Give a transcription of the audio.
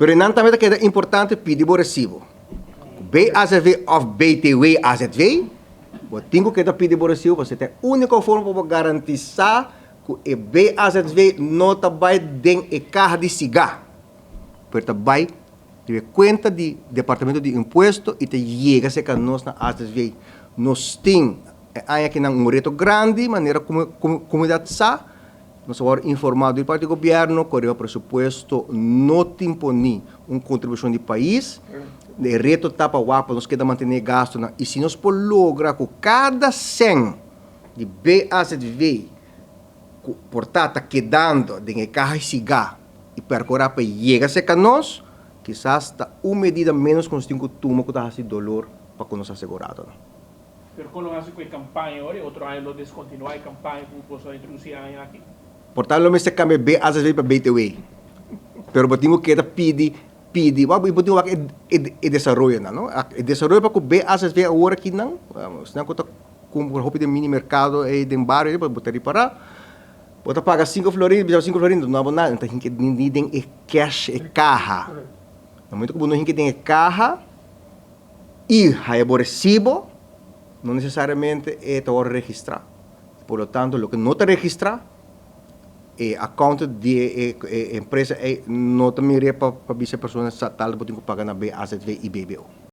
Pero não também que é importante pedir o recibo. BAZV of BTW AZV, o tenho que pedir o recibo, você tem a única forma para garantizar que o BAZV não vai den e carro de cigarro. Pero vai ter conta de Departamento de Imposto e te chega se que nós na AZV nós tem aqui um reto grande, maneira como comunidade sa, nós vamos informar do parte do governo, que o pressuposto não tem uma contribuição do país, o reto está para nós queremos manter gasto, e se nós logra que cada 100 de BAZV, portanto, quedando de carro e cigarro, e percorrer para chegar a nós, quizás está uma medida menos que nós temos que tomar com esse dolor para nós assegurado. Pero quando nós com a campanha, outro ano lo descontinuar a campanha que posso introduzir aqui. Portanto, não se cambia BAZV para BTW. Pero temos que pedir, temos que desenvolver, não? O desenvolver para que BAZV agora aqui não, se não conta com o roupa de mini mercado e de barrio, para botar para bota paga 5 florinos, 5 florinos, não há nada, então a gente tem cash e carro. No momento que a gente tem carro e aí o recibo, não necessariamente é para registrar. Por lo tanto, o que não está registrado, a conta de empresa não também é para essa pessoa tal, porque tem que pagar na BAZV e BBO.